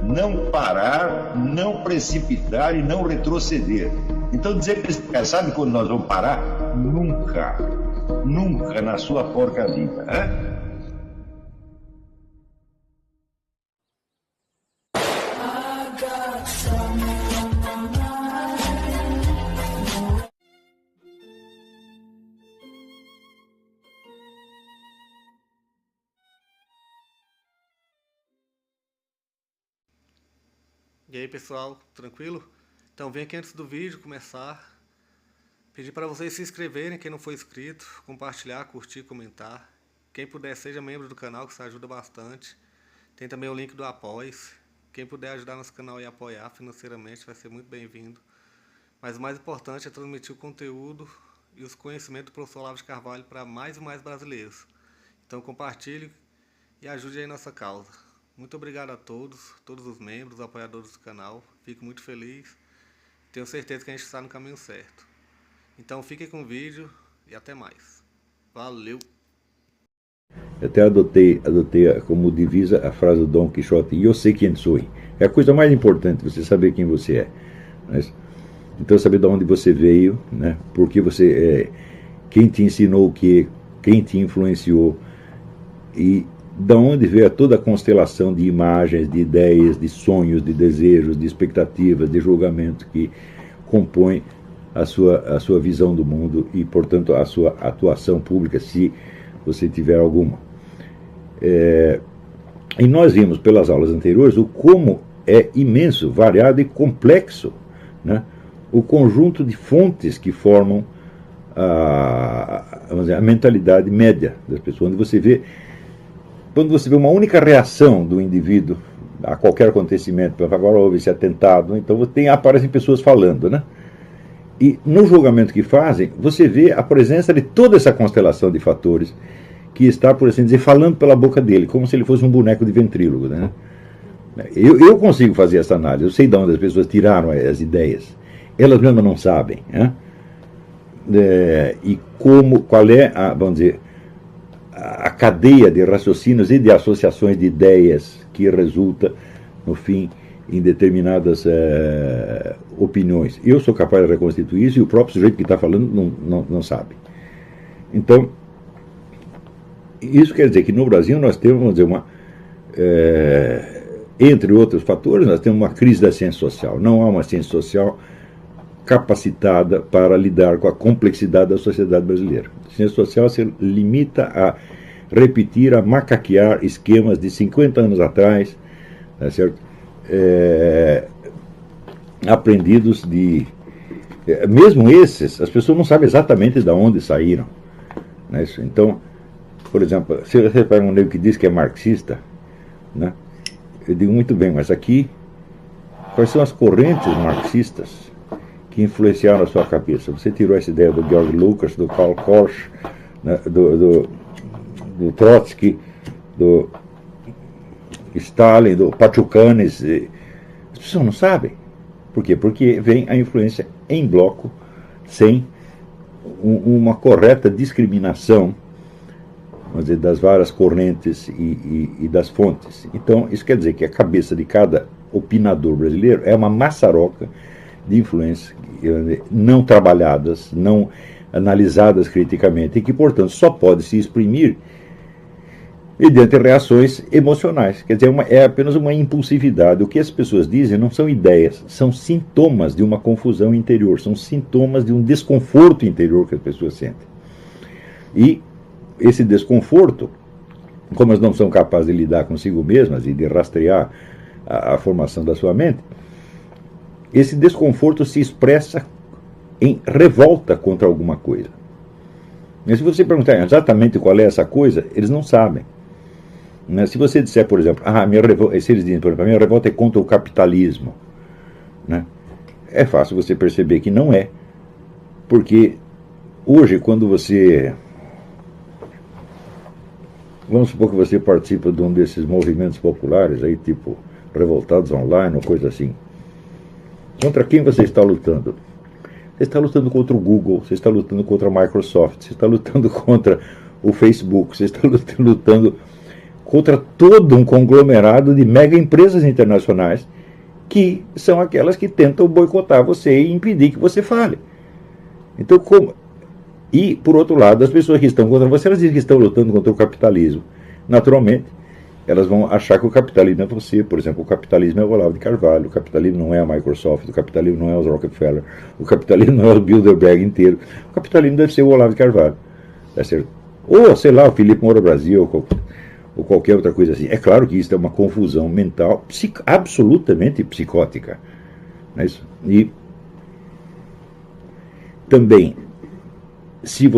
não parar, não precipitar e não retroceder. Então dizer para esse cara, sabe quando nós vamos parar? Nunca. Nunca na sua porca vida. Né? E aí pessoal, tranquilo? Então vem aqui antes do vídeo começar, pedir para vocês se inscreverem, quem não for inscrito, compartilhar, curtir, comentar. Quem puder seja membro do canal, que isso ajuda bastante. Tem também o link do Apoia-se. Quem puder ajudar nosso canal e apoiar financeiramente vai ser muito bem-vindo. Mas o mais importante é transmitir o conteúdo e os conhecimentos do professor Olavo de Carvalho para mais e mais brasileiros. Então compartilhe e ajude aí nossa causa. Muito obrigado a todos os membros, apoiadores do canal. Fico muito feliz. Tenho certeza que a gente está no caminho certo. Então fiquem com o vídeo e até mais. Valeu! Até adotei como divisa a frase do Dom Quixote: eu sei quem sou. É a coisa mais importante, você saber quem você é. Então saber de onde você veio, né? Porque você é, quem te ensinou o que, quem te influenciou e da onde veio toda a constelação de imagens, de ideias, de sonhos, de desejos, de expectativas, de julgamento que compõe a sua visão do mundo e, portanto, a sua atuação pública, se você tiver alguma. E nós vimos pelas aulas anteriores o como é imenso, variado e complexo, né, o conjunto de fontes que formam vamos dizer, a mentalidade média das pessoas, onde você vê. Quando você vê uma única reação do indivíduo a qualquer acontecimento, agora houve esse atentado, então aparecem pessoas falando, né? E no julgamento que fazem, você vê a presença de toda essa constelação de fatores que está, por assim dizer, falando pela boca dele, como se ele fosse um boneco de ventrílogo, né? Eu consigo fazer essa análise, eu sei de onde as pessoas tiraram as ideias, elas mesmas não sabem, né? E qual é vamos dizer, a cadeia de raciocínios e de associações de ideias que resulta, no fim, em determinadas opiniões. Eu sou capaz de reconstituir isso e o próprio sujeito que está falando não sabe. Então, isso quer dizer que no Brasil nós temos, vamos dizer, entre outros fatores, nós temos uma crise da ciência social. Não há uma ciência social capacitada para lidar com a complexidade da sociedade brasileira. A ciência social se limita a repetir, a macaquear esquemas de 50 anos atrás, né, certo? Aprendidos mesmo esses, as pessoas não sabem exatamente de onde saíram, né? Então, por exemplo, se você pega um nego que diz que é marxista, né, eu digo muito bem, mas aqui, quais são as correntes marxistas que influenciaram a sua cabeça? Você tirou essa ideia do Georg Lukács, do Karl Korsch, né, do Trotsky, do Stalin, do Pachucanes. As pessoas não sabem. Por quê? Porque vem a influência em bloco, sem uma correta discriminação, vamos dizer, das várias correntes e das fontes. Então, isso quer dizer que a cabeça de cada opinador brasileiro é uma maçaroca de influências não trabalhadas, não analisadas criticamente, e que, portanto, só pode se exprimir mediante reações emocionais. Quer dizer, é apenas uma impulsividade. O que as pessoas dizem não são ideias, são sintomas de uma confusão interior, são sintomas de um desconforto interior que as pessoas sentem. E esse desconforto, como elas não são capazes de lidar consigo mesmas e de rastrear a formação da sua mente, esse desconforto se expressa em revolta contra alguma coisa. E se você perguntar exatamente qual é essa coisa, eles não sabem. Se você disser, por exemplo, se eles dizem, por exemplo, a minha revolta é contra o capitalismo, né? É fácil você perceber que não é, porque hoje, quando você... Vamos supor que você participa de um desses movimentos populares, aí, tipo Revoltados Online ou coisa assim. Contra quem você está lutando? Você está lutando contra o Google, você está lutando contra a Microsoft, você está lutando contra o Facebook, você está lutando contra todo um conglomerado de mega empresas internacionais que são aquelas que tentam boicotar você e impedir que você fale. Então, e, por outro lado, as pessoas que estão contra você, elas dizem que estão lutando contra o capitalismo. Naturalmente, elas vão achar que o capitalismo é você. Por exemplo, o capitalismo é o Olavo de Carvalho, o capitalismo não é a Microsoft, o capitalismo não é os Rockefeller, o capitalismo não é o Bilderberg inteiro. O capitalismo deve ser o Olavo de Carvalho. Deve ser, ou, sei lá, o Felipe Moura Brasil, ou qualquer outra coisa assim. É claro que isso é uma confusão mental absolutamente psicótica. Não é isso? E também, se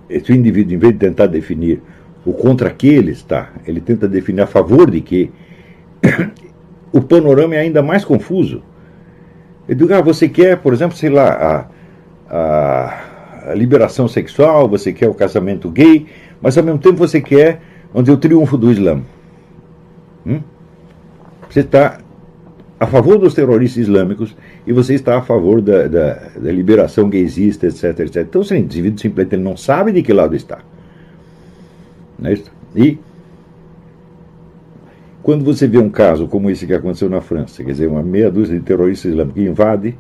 esse indivíduo, em vez de tentar definir o contra que ele está, ele tenta definir a favor de que, o panorama é ainda mais confuso. Eu digo, você quer, por exemplo, sei lá, a liberação sexual, você quer o casamento gay, mas ao mesmo tempo você quer onde é o triunfo do Islã. Você está a favor dos terroristas islâmicos e você está a favor da liberação gaysista, etc, etc. Então, o indivíduo simplesmente ele não sabe de que lado está. Não é isso? E quando você vê um caso como esse que aconteceu na França, quer dizer, uma meia dúzia de terroristas islâmicos que invade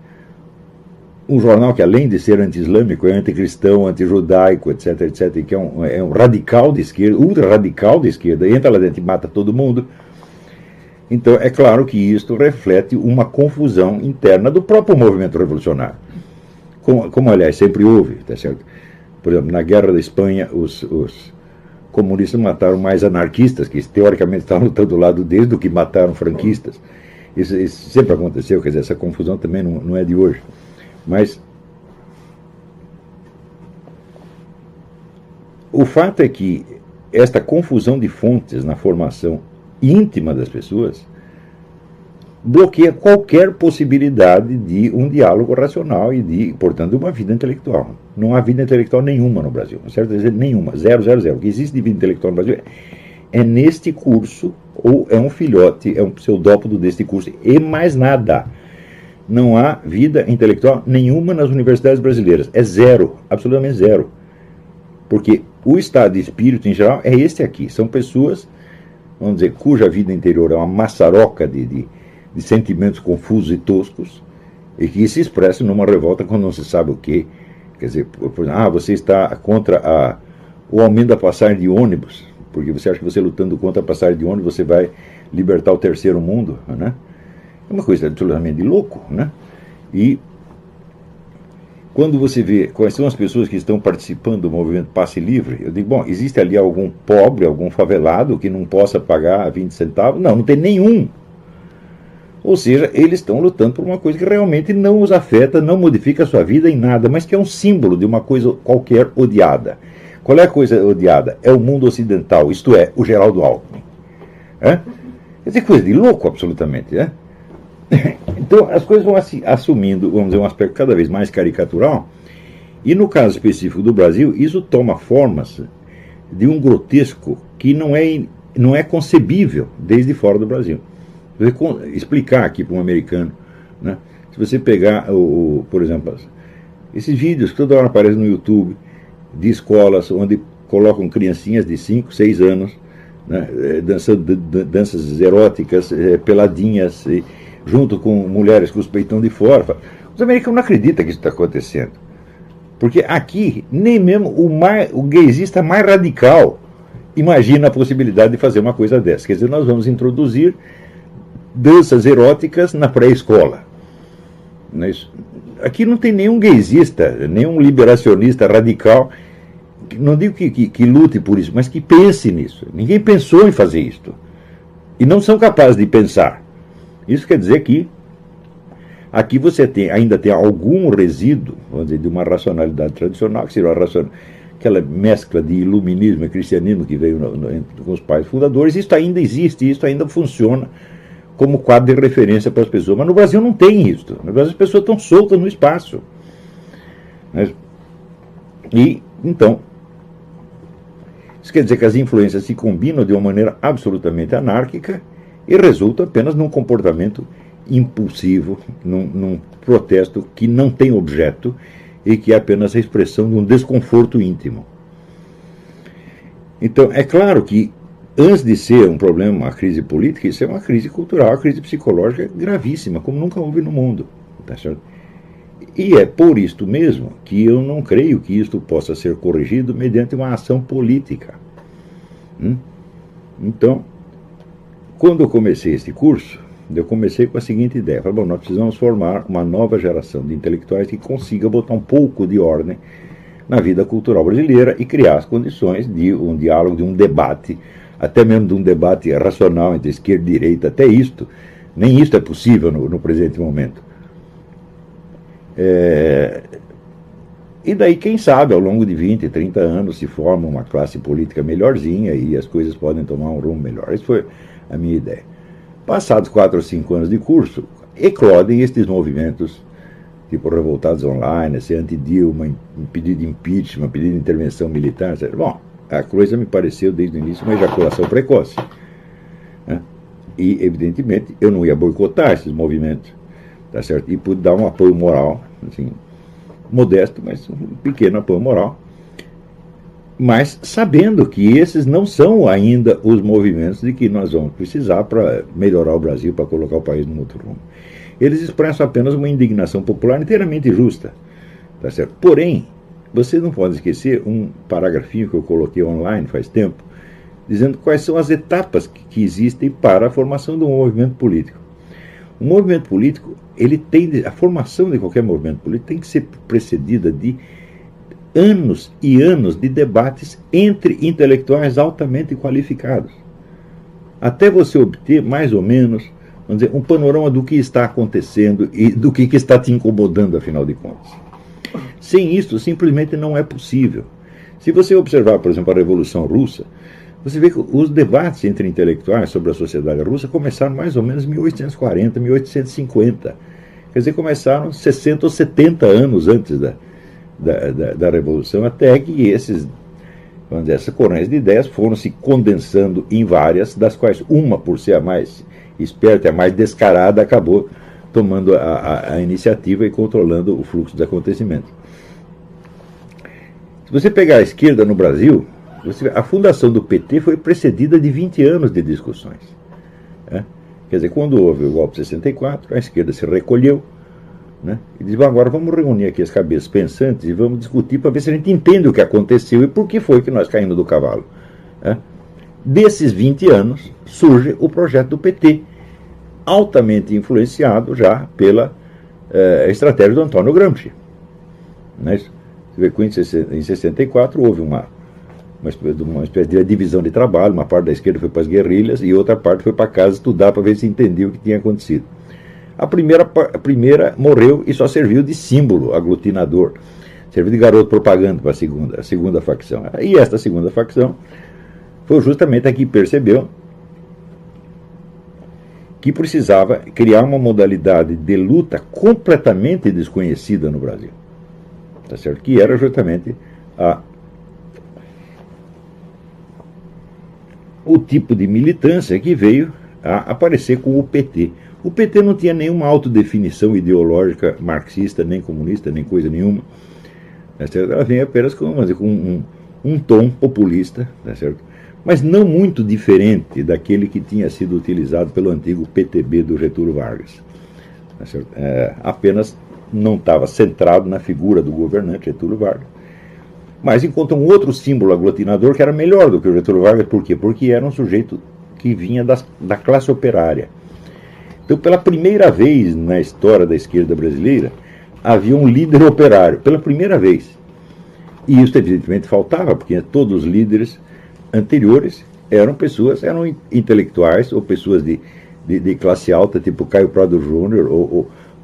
um jornal que, além de ser anti-islâmico, é anticristão, anti-judaico, etc, etc, e que é um radical de esquerda, ultra radical de esquerda, entra lá dentro e mata todo mundo. Então, é claro que isto reflete uma confusão interna do próprio movimento revolucionário. Como aliás, sempre houve, tá certo? Por exemplo, na Guerra da Espanha, os comunistas mataram mais anarquistas, que teoricamente estavam lutando do lado deles, do que mataram franquistas. Isso sempre aconteceu, quer dizer, essa confusão também não é de hoje. Mas o fato é que esta confusão de fontes na formação íntima das pessoas bloqueia qualquer possibilidade de um diálogo racional e de, portanto, de uma vida intelectual. Não há vida intelectual nenhuma no Brasil, não certo dizer nenhuma, 000. O que existe de vida intelectual no Brasil é neste curso, ou é um filhote, é um pseudópodo deste curso, e mais nada. Não há vida intelectual nenhuma nas universidades brasileiras. É zero, absolutamente zero. Porque o estado de espírito, em geral, é este aqui. São pessoas, vamos dizer, cuja vida interior é uma maçaroca de sentimentos confusos e toscos, e que se expressam numa revolta quando não se sabe o quê. Quer dizer, por exemplo, você está contra o aumento da passagem de ônibus, porque você acha que você lutando contra a passagem de ônibus você vai libertar o terceiro mundo, né? É uma coisa absolutamente de louco, né? E quando você vê quais são as pessoas que estão participando do movimento Passe Livre, eu digo, bom, existe ali algum pobre, algum favelado que não possa pagar 20 centavos? Não, não tem nenhum. Ou seja, eles estão lutando por uma coisa que realmente não os afeta, não modifica a sua vida em nada, mas que é um símbolo de uma coisa qualquer odiada. Qual é a coisa odiada? É o mundo ocidental, isto é, o Geraldo Alckmin. Quer dizer, coisa de louco, absolutamente, né? Então, as coisas vão assumindo, vamos dizer, um aspecto cada vez mais caricatural, e no caso específico do Brasil, isso toma formas de um grotesco que não é concebível desde fora do Brasil. Se você explicar aqui para um americano, né, se você pegar, por exemplo, esses vídeos que toda hora aparecem no YouTube, de escolas onde colocam criancinhas de 5, 6 anos, né, dançando danças eróticas, peladinhas, junto com mulheres com os peitão de fora. Os americanos não acreditam que isso está acontecendo. Porque aqui, nem mesmo o gaysista mais radical imagina a possibilidade de fazer uma coisa dessa. Quer dizer, nós vamos introduzir danças eróticas na pré-escola. Aqui não tem nenhum gaysista, nenhum liberacionista radical, não digo que lute por isso, mas que pense nisso. Ninguém pensou em fazer isso. E não são capazes de pensar. Isso quer dizer que aqui você ainda tem algum resíduo, vamos dizer, de uma racionalidade tradicional, que seria aquela mescla de iluminismo e cristianismo que veio com os pais fundadores. Isso ainda existe, isso ainda funciona como quadro de referência para as pessoas. Mas no Brasil não tem isso. No Brasil as pessoas estão soltas no espaço. E, então, isso quer dizer que as influências se combinam de uma maneira absolutamente anárquica e resulta apenas num comportamento impulsivo, num protesto que não tem objeto e que é apenas a expressão de um desconforto íntimo. Então, é claro que, antes de ser um problema, uma crise política, isso é uma crise cultural, uma crise psicológica gravíssima, como nunca houve no mundo. Tá certo? E é por isto mesmo que eu não creio que isto possa ser corrigido mediante uma ação política. Então, quando eu comecei este curso, eu comecei com a seguinte ideia. Falei, bom, nós precisamos formar uma nova geração de intelectuais que consiga botar um pouco de ordem na vida cultural brasileira e criar as condições de um diálogo, de um debate, até mesmo de um debate racional entre esquerda e direita. Até isto, nem isto é possível no presente momento. E daí, quem sabe, ao longo de 20, 30 anos se forma uma classe política melhorzinha e as coisas podem tomar um rumo melhor. Essa foi a minha ideia. Passados 4 ou 5 anos de curso, eclodem estes movimentos, tipo Revoltados Online, esse anti-Dilma, pedido de impeachment, pedido de intervenção militar, etc. Bom, a coisa me pareceu desde o início uma ejaculação precoce. Né? E, evidentemente, eu não ia boicotar esses movimentos, tá certo? E pude dar um apoio moral, assim, modesto, mas um pequeno apoio moral, mas sabendo que esses não são ainda os movimentos de que nós vamos precisar para melhorar o Brasil, para colocar o país num outro rumo. Eles expressam apenas uma indignação popular inteiramente justa, tá certo? Porém, vocês não podem esquecer um paragrafinho que eu coloquei online faz tempo, dizendo quais são as etapas que existem para a formação de um movimento político. O movimento político, a formação de qualquer movimento político tem que ser precedida de anos e anos de debates entre intelectuais altamente qualificados, até você obter mais ou menos, vamos dizer, um panorama do que está acontecendo e do que está te incomodando, afinal de contas. Sem isso, simplesmente não é possível. Se você observar, por exemplo, a Revolução Russa, você vê que os debates entre intelectuais sobre a sociedade russa começaram mais ou menos em 1840, 1850. Quer dizer, começaram 60 ou 70 anos antes da Revolução, até que essas correntes de ideias foram se condensando em várias, das quais uma, por ser a mais esperta, a mais descarada, acabou tomando a iniciativa e controlando o fluxo dos acontecimentos. Se você pegar a esquerda no Brasil, a fundação do PT foi precedida de 20 anos de discussões. Né? Quer dizer, quando houve o golpe de 64, a esquerda se recolheu, né? E disse, agora vamos reunir aqui as cabeças pensantes e vamos discutir para ver se a gente entende o que aconteceu e por que foi que nós caímos do cavalo. Né? Desses 20 anos surge o projeto do PT, altamente influenciado já pela estratégia do Antônio Gramsci. Né? Você vê que em 64 houve uma espécie de divisão de trabalho, uma parte da esquerda foi para as guerrilhas e outra parte foi para casa estudar para ver se entendia o que tinha acontecido. A primeira morreu e só serviu de símbolo aglutinador, serviu de garoto propaganda para a segunda facção. E esta segunda facção foi justamente a que percebeu que precisava criar uma modalidade de luta completamente desconhecida no Brasil, tá certo? Que era justamente o tipo de militância que veio a aparecer com o PT. O PT não tinha nenhuma autodefinição ideológica marxista, nem comunista, nem coisa nenhuma. Tá certo? Ela vem apenas com um tom populista, tá certo? Mas não muito diferente daquele que tinha sido utilizado pelo antigo PTB do Getúlio Vargas. Tá certo? Apenas não estava centrado na figura do governante Getúlio Vargas. Mas encontra um outro símbolo aglutinador que era melhor do que o Getúlio Vargas. Por quê? Porque era um sujeito que vinha da classe operária. Então, pela primeira vez na história da esquerda brasileira, havia um líder operário, pela primeira vez. E isso, evidentemente, faltava, porque todos os líderes anteriores eram intelectuais ou pessoas de classe alta, tipo Caio Prado Júnior,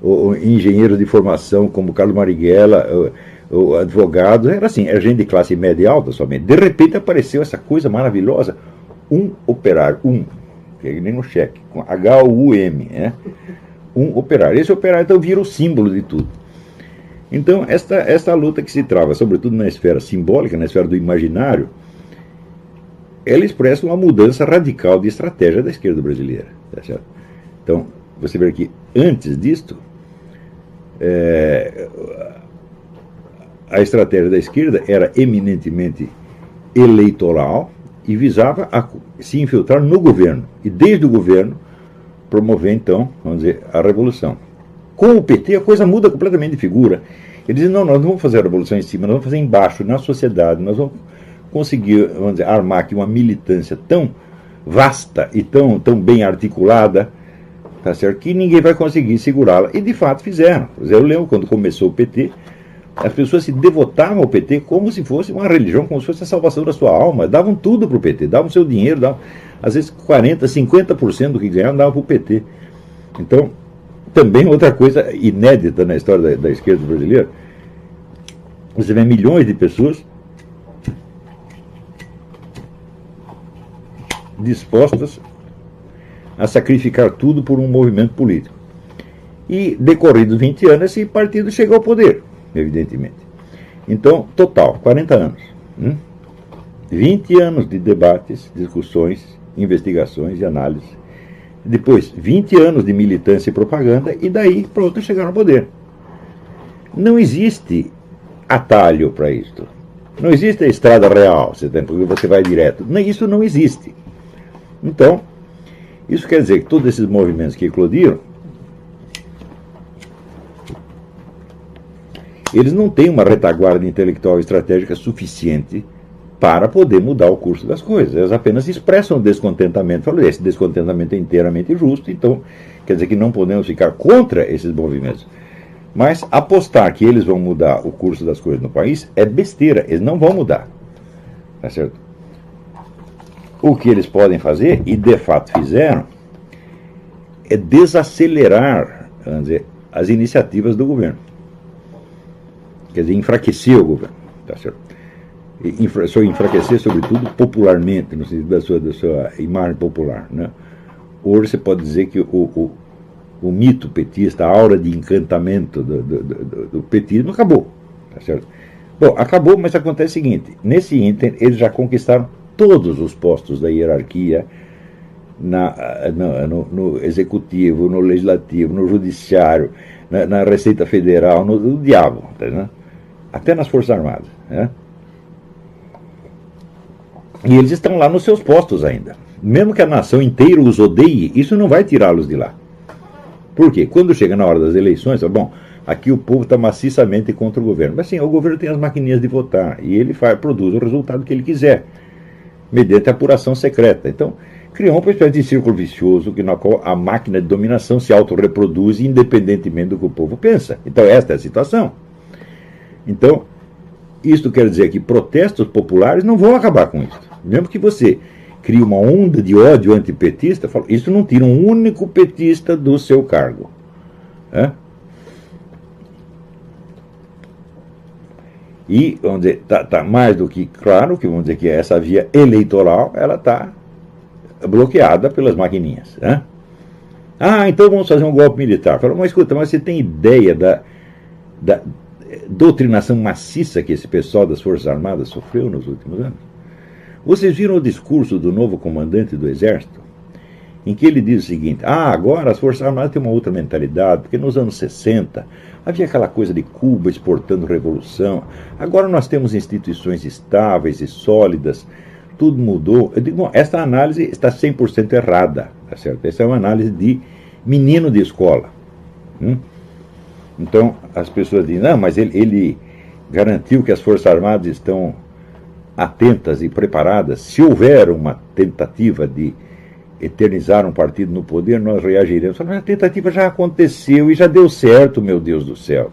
ou engenheiros de formação como Carlos Marighella, ou advogados, era assim, era gente de classe média e alta somente. De repente apareceu essa coisa maravilhosa, um operário, que é nem no cheque, com H-U-M, né? Um operário. Esse operário, então, vira o símbolo de tudo. Então, esta luta que se trava, sobretudo na esfera simbólica, na esfera do imaginário, ela expressa uma mudança radical de estratégia da esquerda brasileira. Tá certo? Então, você vê que antes disto, a estratégia da esquerda era eminentemente eleitoral, e visava se infiltrar no governo. E desde o governo promover, então, vamos dizer, a revolução. Com o PT a coisa muda completamente de figura. Eles dizem, não, nós não vamos fazer a revolução em cima, nós vamos fazer embaixo, na sociedade, nós vamos conseguir, vamos dizer, armar aqui uma militância tão vasta e tão bem articulada, tá certo, que ninguém vai conseguir segurá-la. E de fato fizeram. Eu lembro quando começou o PT, as pessoas se devotavam ao PT como se fosse uma religião, como se fosse a salvação da sua alma. Davam tudo para o PT, davam seu dinheiro, davam, às vezes 40%, 50% do que ganhavam davam para o PT. Então, também outra coisa inédita na história da esquerda brasileira, você vê milhões de pessoas dispostas a sacrificar tudo por um movimento político. E, decorridos 20 anos, esse partido chegou ao poder, evidentemente. Então, total, 40 anos. 20 anos de debates, discussões, investigações e análises. Depois, 20 anos de militância e propaganda, e daí, pronto, chegaram ao poder. Não existe atalho para isto. Não existe a estrada real, porque você vai direto. Isso não existe. Então, isso quer dizer que todos esses movimentos que eclodiram, eles não têm uma retaguarda intelectual e estratégica suficiente para poder mudar o curso das coisas. Eles apenas expressam descontentamento. Falam, esse descontentamento é inteiramente justo, então quer dizer que não podemos ficar contra esses movimentos. Mas apostar que eles vão mudar o curso das coisas no país é besteira, eles não vão mudar. Tá certo? O que eles podem fazer, e de fato fizeram, é desacelerar, vamos dizer, as iniciativas do governo. Quer dizer, enfraquecer o governo. Tá certo? Enfraquecer, sobretudo, popularmente, no sentido da sua imagem popular. Né? Hoje você pode dizer que o mito petista, a aura de encantamento do petismo acabou. Tá certo? Bom, acabou, mas acontece o seguinte, nesse ínterim eles já conquistaram todos os postos da hierarquia no executivo, no legislativo, no judiciário, na Receita Federal, no diabo, né? Até nas Forças Armadas. Né? E eles estão lá nos seus postos ainda. Mesmo que a nação inteira os odeie, isso não vai tirá-los de lá. Por quê? Quando chega na hora das eleições, bom, aqui o povo está maciçamente contra o governo. Mas sim, o governo tem as maquininhas de votar e ele produz o resultado que ele quiser, mediante apuração secreta. Então, criou uma espécie de círculo vicioso na qual a máquina de dominação se autorreproduz independentemente do que o povo pensa. Então, esta é a situação. Então, isto quer dizer que protestos populares não vão acabar com isso. Mesmo que você crie uma onda de ódio antipetista, isso não tira um único petista do seu cargo. E, vamos dizer, tá mais do que claro que, vamos dizer, que essa via eleitoral, ela está bloqueada pelas maquininhas. Então vamos fazer um golpe militar. Fala, mas escuta, mas você tem ideia da doutrinação maciça que esse pessoal das Forças Armadas sofreu nos últimos anos? Vocês viram o discurso do novo comandante do Exército, em que ele diz o seguinte, agora as Forças Armadas têm uma outra mentalidade, porque nos anos 60 havia aquela coisa de Cuba exportando revolução, agora nós temos instituições estáveis e sólidas, tudo mudou. Eu digo, bom, esta análise está 100% errada, tá certo? Essa é uma análise de menino de escola. Então, as pessoas dizem, não, mas ele garantiu que as Forças Armadas estão atentas e preparadas. Se houver uma tentativa de eternizar um partido no poder, nós reagiremos. Mas a tentativa já aconteceu e já deu certo, meu Deus do céu.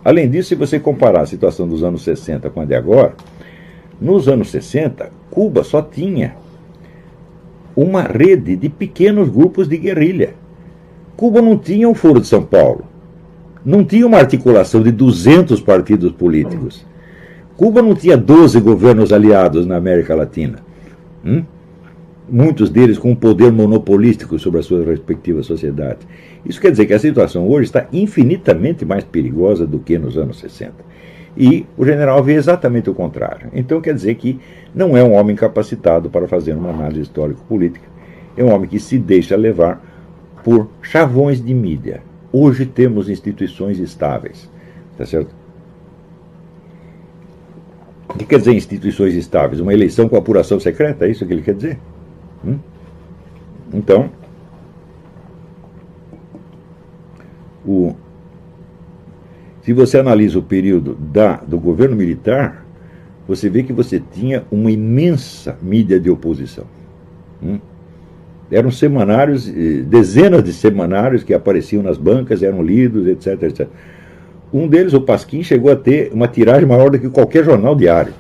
Além disso, se você comparar a situação dos anos 60 com a de agora, nos anos 60, Cuba só tinha uma rede de pequenos grupos de guerrilha. Cuba não tinha um Foro de São Paulo. Não tinha uma articulação de 200 partidos políticos. Cuba não tinha 12 governos aliados na América Latina. Muitos deles com um poder monopolístico sobre as suas respectivas sociedades. Isso quer dizer que a situação hoje está infinitamente mais perigosa do que nos anos 60. E o general vê exatamente o contrário. Então quer dizer que não é um homem capacitado para fazer uma análise histórico-política. É um homem que se deixa levar por chavões de mídia. Hoje temos instituições estáveis. Tá certo? O que quer dizer instituições estáveis? Uma eleição com apuração secreta? É isso que ele quer dizer? Então, se você analisa o período do governo militar, você vê que você tinha uma imensa mídia de oposição. Eram semanários, dezenas de semanários que apareciam nas bancas, eram lidos, etc, etc. Um deles, o Pasquim, chegou a ter uma tiragem maior do que qualquer jornal diário.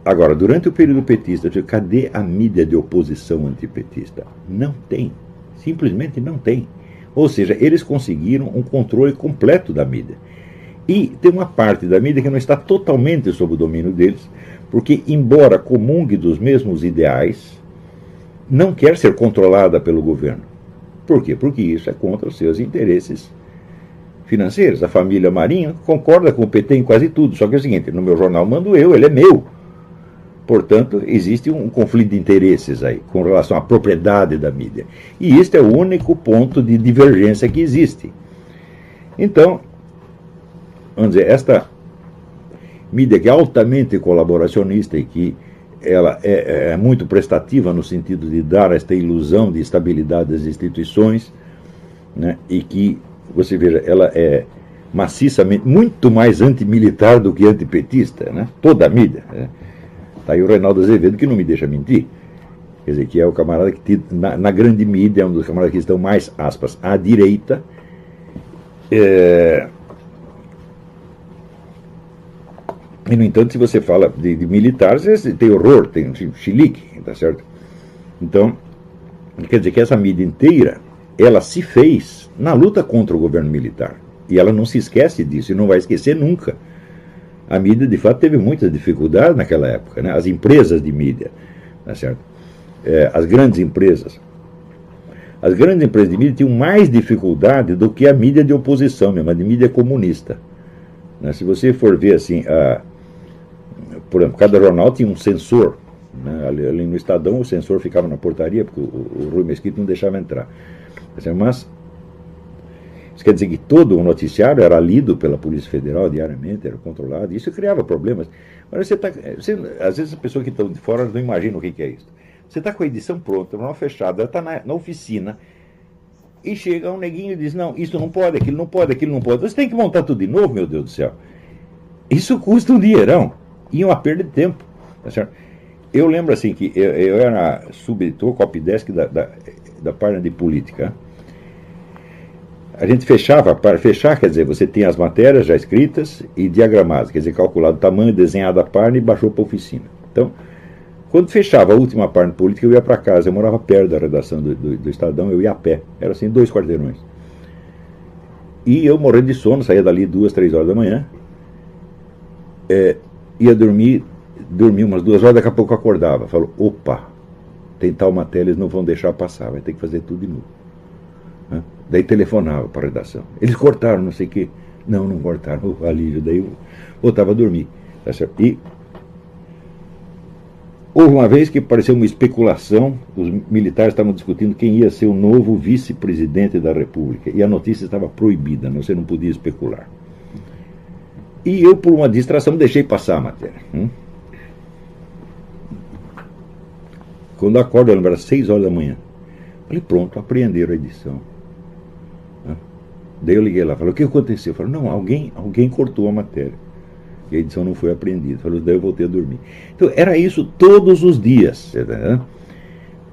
Agora, durante o período petista, cadê a mídia de oposição antipetista? Não tem. Simplesmente não tem. Ou seja, eles conseguiram um controle completo da mídia. E tem uma parte da mídia que não está totalmente sob o domínio deles, porque, embora comungue dos mesmos ideais, não quer ser controlada pelo governo. Por quê? Porque isso é contra os seus interesses financeiros. A família Marinho concorda com o PT em quase tudo, só que é o seguinte, no meu jornal mando eu, ele é meu. Portanto, existe um conflito de interesses aí, com relação à propriedade da mídia. E este é o único ponto de divergência que existe. Então, vamos dizer, esta mídia que é altamente colaboracionista e que ela é muito prestativa no sentido de dar esta ilusão de estabilidade das instituições, né, e que, você veja, ela é maciçamente muito mais antimilitar do que antipetista, né, toda a mídia. Né. Está aí o Reinaldo Azevedo, que não me deixa mentir. Quer dizer, que é o camarada que, na grande mídia, é um dos camaradas que estão mais, aspas, à direita. E, no entanto, se você fala de militares, tem horror, tem chilique, tá certo? Então, quer dizer que essa mídia inteira, ela se fez na luta contra o governo militar. E ela não se esquece disso, e não vai esquecer nunca. A mídia, de fato, teve muitas dificuldades naquela época, né? As empresas de mídia, tá certo? As grandes empresas de mídia tinham mais dificuldade do que a mídia de oposição mesmo, a de mídia comunista. Né? Se você for ver assim, por exemplo, cada jornal tinha um censor. Né? Ali no Estadão o censor ficava na portaria, porque o Rui Mesquita não deixava entrar. Mas isso quer dizer que todo o noticiário era lido pela Polícia Federal diariamente, era controlado, e isso criava problemas. Mas às vezes a pessoa que está de fora não imagina o que é isso. Você está com a edição pronta, jornal fechado, ela está na oficina, e chega um neguinho e diz, não, isso não pode, aquilo não pode, aquilo não pode. Você tem que montar tudo de novo, meu Deus do céu. Isso custa um dinheirão, e uma perda de tempo. Tá certo? Eu lembro assim que eu era subeditor, copydesk da página de política. A gente fechava, para fechar, quer dizer, você tinha as matérias já escritas e diagramadas, quer dizer, calculado o tamanho, desenhado a página e baixou para a oficina. Então, quando fechava a última página política, eu ia para casa, eu morava perto da redação do Estadão, eu ia a pé, era assim, 2 quarteirões. E eu morrendo de sono, saía dali 2, 3 horas da manhã, ia dormir umas 2 horas, daqui a pouco eu acordava, falou, opa, tem tal matéria, eles não vão deixar passar, vai ter que fazer tudo de novo. Daí telefonava para a redação. Eles cortaram, não sei o quê. Não cortaram o alívio. Daí eu voltava a dormir. Tá certo? E houve uma vez que apareceu uma especulação, os militares estavam discutindo quem ia ser o novo vice-presidente da República. E a notícia estava proibida, você não podia especular. E eu, por uma distração, deixei passar a matéria. Quando eu acordo, eu lembro, era 6 horas da manhã. Falei, pronto, apreenderam a edição. Daí eu liguei lá, falei, o que aconteceu? Falei, não, alguém cortou a matéria. E a edição não foi apreendida. Falei, daí eu voltei a dormir. Então, era isso todos os dias. Né?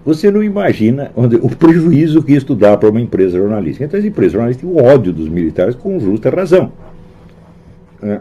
Você não imagina o prejuízo que isso dá para uma empresa jornalística. Então, as empresas jornalísticas têm o ódio dos militares com justa razão. Né?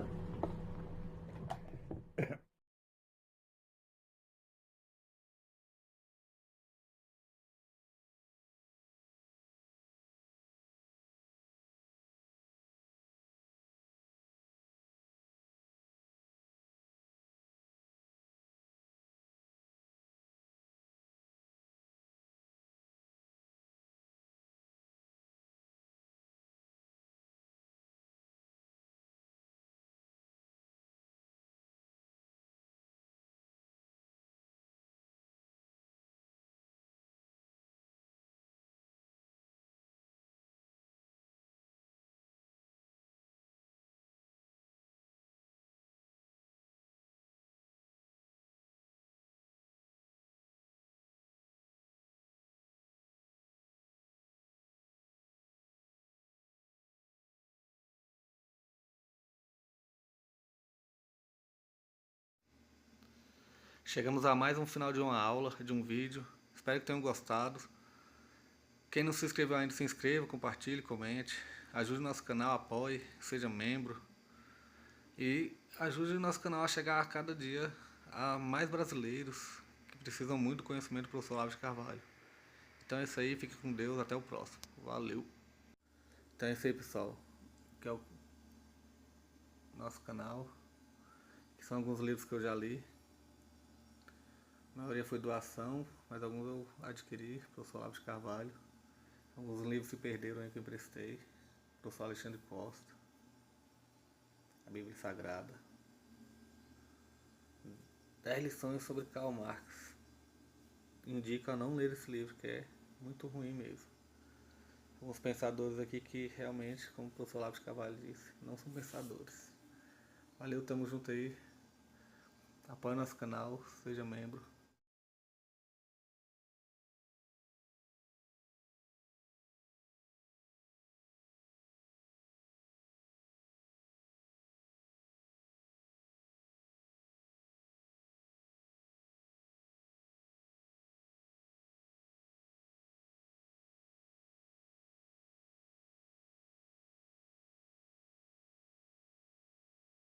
Chegamos a mais um final de uma aula, de um vídeo. Espero que tenham gostado. Quem não se inscreveu ainda, se inscreva, compartilhe, comente. Ajude o nosso canal, apoie, seja membro. E ajude o nosso canal a chegar a cada dia a mais brasileiros que precisam muito do conhecimento do professor Olavo de Carvalho. Então é isso aí, fique com Deus, até o próximo. Valeu! Então é isso aí, pessoal. Que é o nosso canal. Que são alguns livros que eu já li. A maioria foi doação, mas alguns eu adquiri, professor Olavo de Carvalho. Alguns livros se perderam aí que eu emprestei. Professor Alexandre Costa. A Bíblia Sagrada. 10 lições sobre Karl Marx. Indico a não ler esse livro, que é muito ruim mesmo. Alguns pensadores aqui que realmente, como o professor Olavo de Carvalho disse, não são pensadores. Valeu, tamo junto aí. Apoie nosso canal, seja membro.